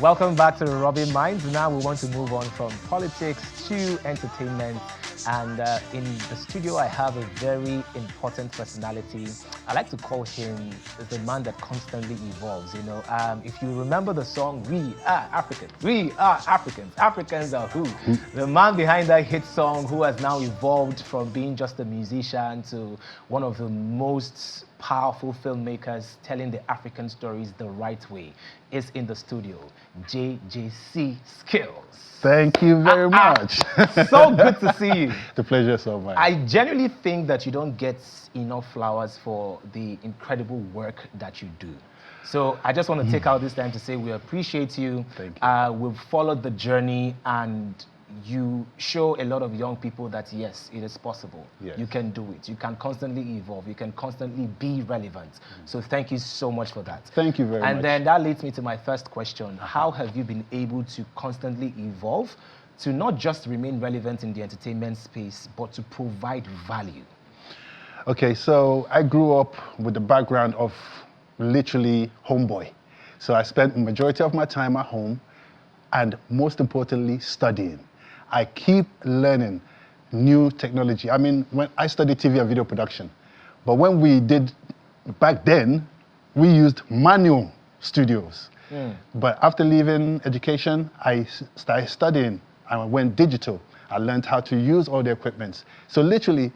Welcome back to Rubbing Minds. Now we want to move on from politics to entertainment. And in the studio, I have a very important personality. I like to call him the man that constantly evolves. If you remember the song, We Are Africans, We Are Africans, Africans are who? The man behind that hit song who has now evolved from being just a musician to one of the most powerful filmmakers telling the African stories the right way is in the studio, JJC Skillz. Thank you very much. So good to see you. The pleasure is so much. I genuinely think that you don't get enough flowers for the incredible work that you do. So I just want to take out this time to say we appreciate you. Thank you. We've followed the journey and you show a lot of young people that yes, it is possible. Yes. You can do it. You can constantly evolve. You can constantly be relevant. So thank you so much for that. Thank you very much. And then that leads me to my first question. How have you been able to constantly evolve to not just remain relevant in the entertainment space, but to provide value? Okay, so I grew up with the background of literally homeboy. So I spent the majority of my time at home and most importantly, studying. I keep learning new technology. I mean, when I studied TV and video production, but when we did, back then, we used manual studios. But after leaving education, I started studying. I went digital. I learned how to use all the equipment. So literally,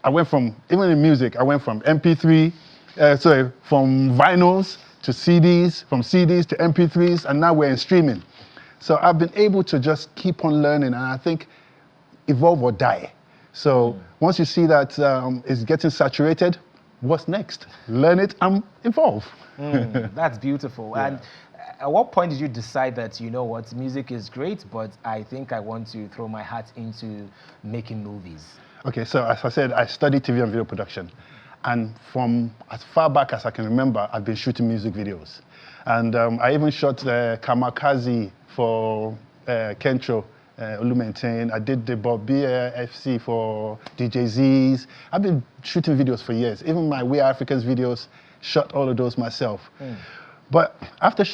I went from, even in music, I went from MP3, from vinyls to CDs, from CDs to MP3s, and now we're in streaming. So I've been able to just keep on learning, and I think evolve or die. So once you see that it's getting saturated, what's next? Learn it and evolve. That's beautiful. Yeah. And at what point did you decide that, you know what, music is great, but I think I want to throw my hat into making movies? Okay, so as I said, I studied TV and video production. And from as far back as I can remember, I've been shooting music videos. And I even shot Kamakazi for Kentro, Olumentain. I did the Bob FC for DJZs. I've been shooting videos for years. Even my We Are Africans videos, shot all of those myself. But after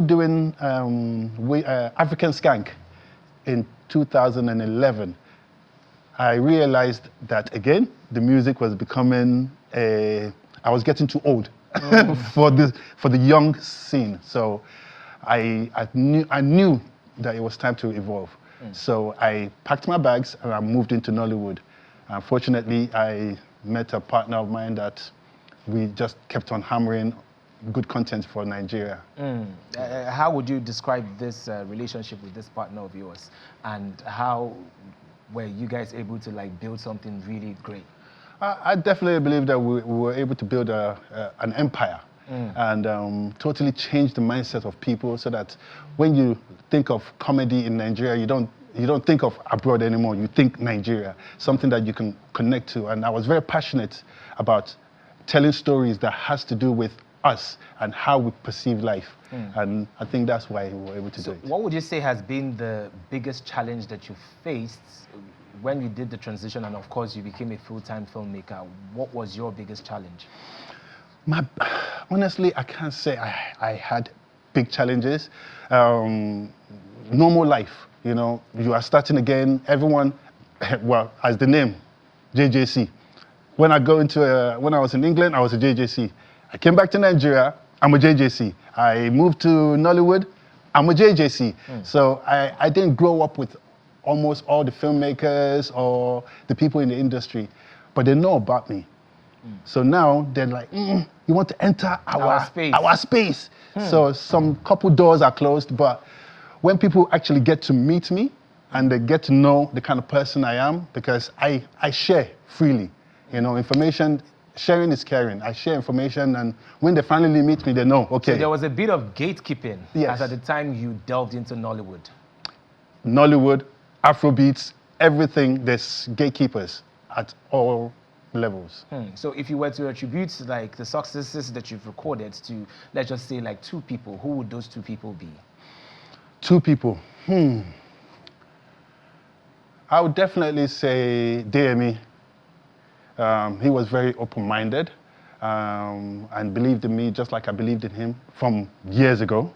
doing African Skank in 2011, I realized that again, the music was becoming I was getting too old for the young scene. So I knew that it was time to evolve. So I packed my bags and I moved into Nollywood. Unfortunately, I met a partner of mine that we just kept on hammering good content for Nigeria. How would you describe this relationship with this partner of yours, and how were you guys able to build something really great? I definitely believe that we were able to build an empire and totally change the mindset of people, so that when you think of comedy in Nigeria, you don't think of abroad anymore. You think Nigeria, something that you can connect to. And I was very passionate about telling stories that has to do with us and how we perceive life. And I think that's why we were able to do it. What would you say has been the biggest challenge that you faced when you did the transition and of course you became a full-time filmmaker? What was your biggest challenge? Honestly, I can't say I had big challenges. Normal life, you are starting again. Everyone, well, as the name, JJC. When I was in England, I was a JJC. I came back to Nigeria, I'm a JJC. I moved to Nollywood, I'm a JJC. So I didn't grow up with almost all the filmmakers or the people in the industry, but they know about me. So now they're like, you want to enter our space. So some couple doors are closed, but when people actually get to meet me and they get to know the kind of person I am, because I share freely, information. Sharing is caring. I share information, and when they finally meet me, they know, okay. So there was a bit of gatekeeping Yes. as at the time you delved into Nollywood. Nollywood, Afrobeats, everything, there's gatekeepers at all levels. So if you were to attribute the successes that you've recorded to, let's just say two people, who would those two people be? Two people. I would definitely say DME. He was very open-minded and believed in me just like I believed in him from years ago.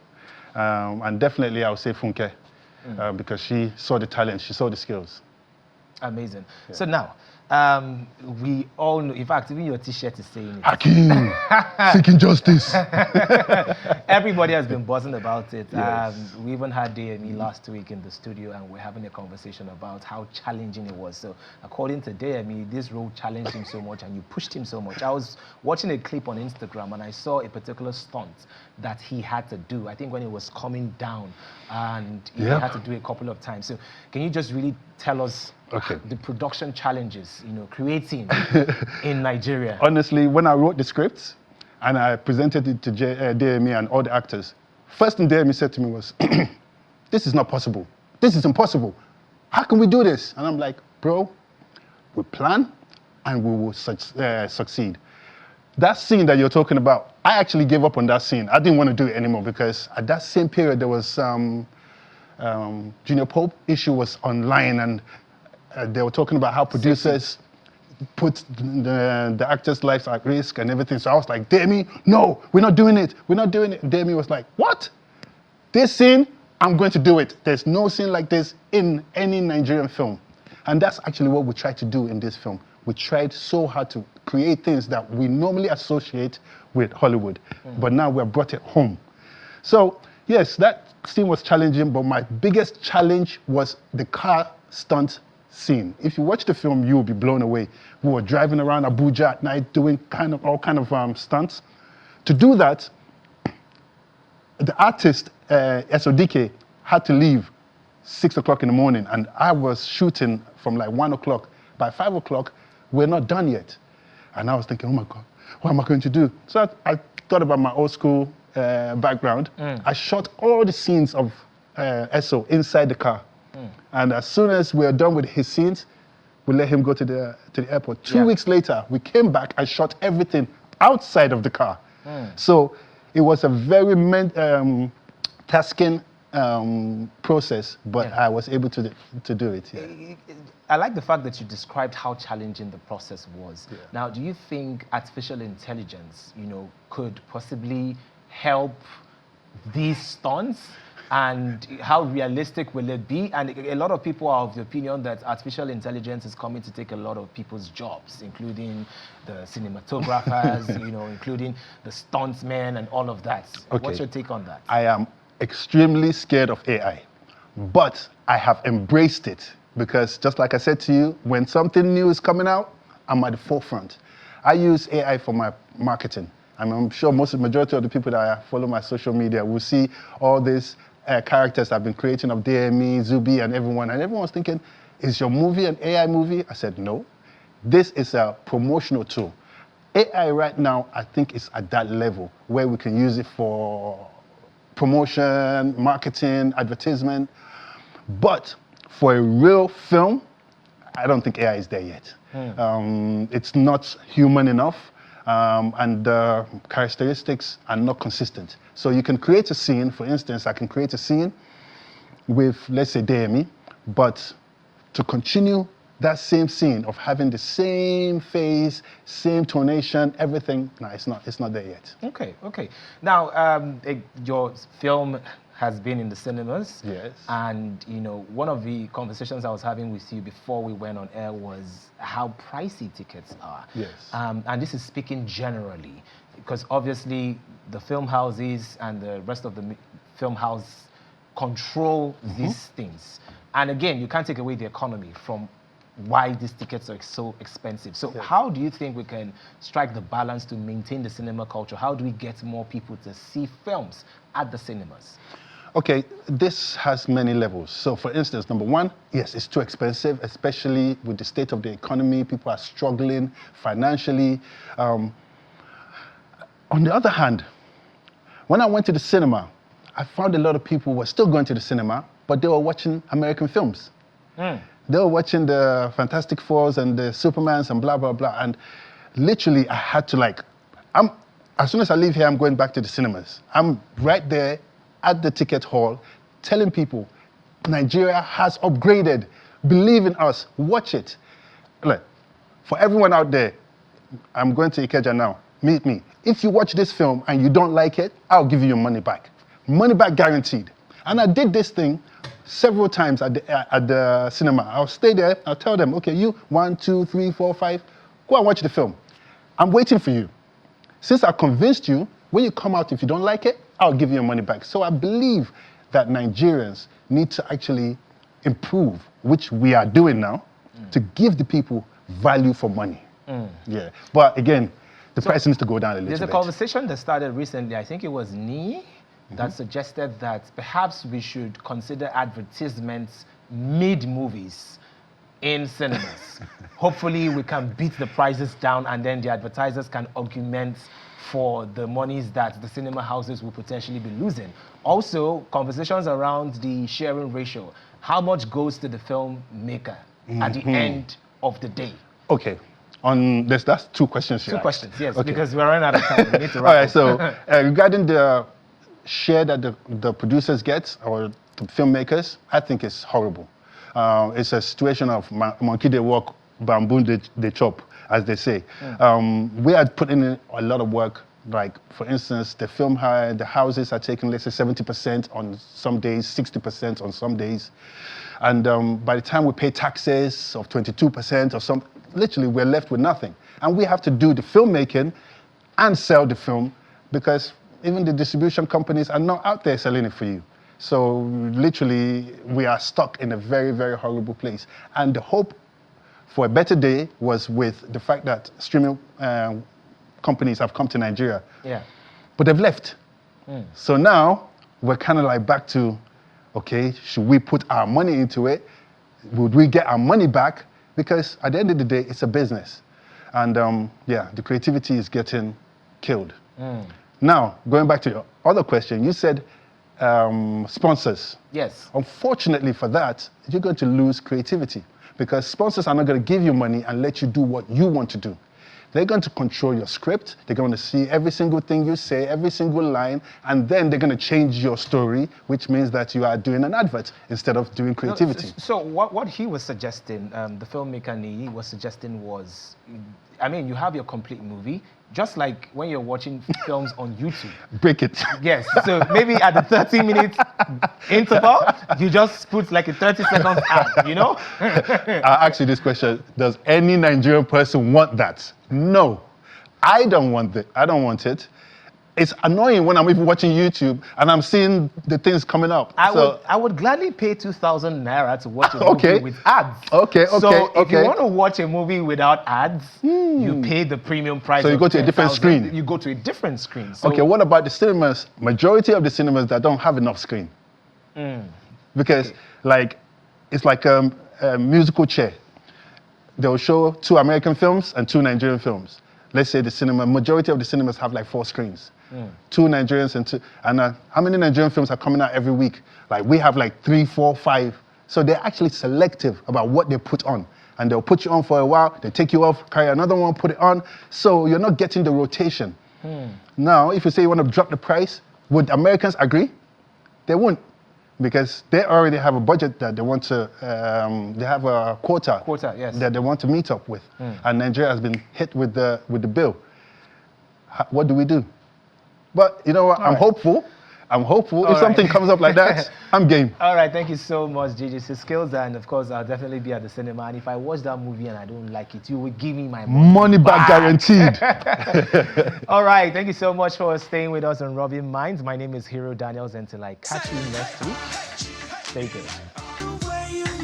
And definitely I would say Funke, because she saw the talent, she saw the skills. Amazing. Yeah. So now, we all know, in fact, even your t-shirt is saying it. Hakeem, seeking justice. Everybody has been buzzing about it. Yes. We even had DME last week in the studio, and we're having a conversation about how challenging it was. So according to DME, this role challenged him so much, and you pushed him so much. I was watching a clip on Instagram, and I saw a particular stunt that he had to do. I think when he was coming down, and he had to do it a couple of times. So can you just really tell us the production challenges, creating in Nigeria? Honestly, when I wrote the script and I presented it to DME and all the actors, first thing DME said to me was, this is not possible. This is impossible. How can we do this? And I'm like, bro, we plan and we will succeed. That scene that you're talking about, I actually gave up on that scene. I didn't want to do it anymore because at that same period there was Junior Pope issue was online, and they were talking about how producers put the actors' lives at risk and everything. So I was like, DME, no, we're not doing it. We're not doing it. DME was like, what? This scene, I'm going to do it. There's no scene like this in any Nigerian film. And that's actually what we tried to do in this film. We tried so hard to create things that we normally associate with Hollywood, but now we've brought it home. So yes, that scene was challenging, but my biggest challenge was the car stunt scene. If you watch the film, you will be blown away. We were driving around Abuja at night doing all kind of stunts. To do that, the artist, SODK, had to leave 6 o'clock in the morning, and I was shooting from like 1 o'clock. By 5 o'clock, we're not done yet. And I was thinking, oh my God, what am I going to do? So I thought about my old school background. I shot all the scenes of SO inside the car. And as soon as we were done with his scenes, we let him go to the airport. 2 weeks later, we came back and shot everything outside of the car. So it was a very tasking process, but I was able to do it. Yeah. I like the fact that you described how challenging the process was. Yeah. Now, do you think artificial intelligence, could possibly help these stunts? And how realistic will it be? And a lot of people are of the opinion that artificial intelligence is coming to take a lot of people's jobs, including the cinematographers, including the stuntsmen and all of that. Okay. What's your take on that? I am extremely scared of AI, but I have embraced it because just like I said to you, when something new is coming out, I'm at the forefront. I use AI for my marketing. I'm sure majority of the people that follow my social media will see all these characters I've been creating of DME, Zubi, and everyone's thinking, is your movie an AI movie? I said, no. This is a promotional tool. AI right now, I think, is at that level where we can use it for promotion, marketing, advertisement. But for a real film, I don't think AI is there yet. It's not human enough. And the characteristics are not consistent. So you can create a scene, for instance, I can create a scene with, let's say, DME, but to continue that same scene of having the same face, same tonation, everything, no, it's not there yet. Okay. Now, your film has been in the cinemas. Yes. And, one of the conversations I was having with you before we went on air was how pricey tickets are. Yes. And this is speaking generally, because obviously the film houses and the rest of the film house control these things. And again, you can't take away the economy from why these tickets are so expensive. So how do you think we can strike the balance to maintain the cinema culture? How do we get more people to see films at the cinemas? Okay, this has many levels. So for instance, number one, yes, it's too expensive, especially with the state of the economy. People are struggling financially. On the other hand, when I went to the cinema, I found a lot of people were still going to the cinema, but they were watching American films. They were watching the Fantastic Fours and the Supermans and blah, blah, blah. And literally, I had to as soon as I leave here, I'm going back to the cinemas. I'm right there at the ticket hall telling people, Nigeria has upgraded. Believe in us. Watch it. Look, for everyone out there, I'm going to Ikeja now. Meet me. If you watch this film and you don't like it, I'll give you your money back. money back guaranteed. And I did this thing several times at the cinema. I'll stay there, I'll tell them, okay, you 1, 2, 3, 4, 5, go and watch the film. I'm waiting for you. Since I convinced you, when you come out, if you don't like it, I'll give you your money back. So I believe that Nigerians need to actually improve, which we are doing now, to give the people value for money. Yeah, but again, the price needs to go down a little bit. There's a conversation that started recently, I think it was Nee, that suggested that perhaps we should consider advertisements mid-movies in cinemas. Hopefully we can beat the prices down and then the advertisers can augment for the monies that the cinema houses will potentially be losing. Also, conversations around the sharing ratio. How much goes to the filmmaker at the end of the day? Okay, on this, that's two questions. Two questions, yes, okay. Because we're running out of time. We need to wrap All right, so regarding the share that the producers get or the filmmakers, I think it's horrible. It's a situation of monkey they walk, bamboo they chop, as they say. We are putting in a lot of work. Like, for instance, the film hire, the houses are taking, let's say, 70% on some days, 60% on some days. And by the time we pay taxes of 22% or something, literally we're left with nothing. And we have to do the filmmaking and sell the film because even the distribution companies are not out there selling it for you. So literally, we are stuck in a very, very horrible place. And the hope for a better day was with the fact that streaming companies have come to Nigeria. Yeah. But they've left. So now, we're kind of like back to, okay, should we put our money into it? Would we get our money back? Because at the end of the day, it's a business. And yeah, the creativity is getting killed. Now, going back to your other question, you said sponsors. Yes. Unfortunately for that, you're going to lose creativity because sponsors are not going to give you money and let you do what you want to do. They're going to control your script. They're going to see every single thing you say, every single line, and then they're going to change your story, which means that you are doing an advert instead of doing creativity. So what he was suggesting, the filmmaker he was suggesting was, I mean, you have your complete movie, just like when you're watching films on YouTube. Break it. Yes, so maybe at the 30-minute interval, you just put like a 30-second ad, you know? I'll ask you this question. Does any Nigerian person want that? No. I don't want it. I don't want it. It's annoying when I'm even watching YouTube and I'm seeing the things coming up. I would gladly pay 2,000 naira to watch a movie with ads. So if you want to watch a movie without ads, you pay the premium price. So you go to a different screen. You go to a different screen. So okay, what about the cinemas? Majority of the cinemas that don't have enough screen. Because like, it's like a musical chair. They'll show 2 American films and 2 Nigerian films. Let's say majority of the cinemas have like 4 screens. 2 Nigerians and 2, and how many Nigerian films are coming out every week? Like we have like 3, 4, 5. So they're actually selective about what they put on. And they'll put you on for a while, they take you off, carry another one, put it on. So you're not getting the rotation. Now, if you say you want to drop the price, would Americans agree? They won't. Because they already have a budget that they want to, they have a quota that they want to meet up with. And Nigeria has been hit with the bill. What do we do? But you know what, I'm hopeful. If something comes up like that, I'm game. All right, thank you so much, JJC Skillz. And of course, I'll definitely be at the cinema. And if I watch that movie and I don't like it, you will give me my money back guaranteed. All right, thank you so much for staying with us on Rubbing Minds. My name is Hero Daniels. Until I catch you next week, stay good.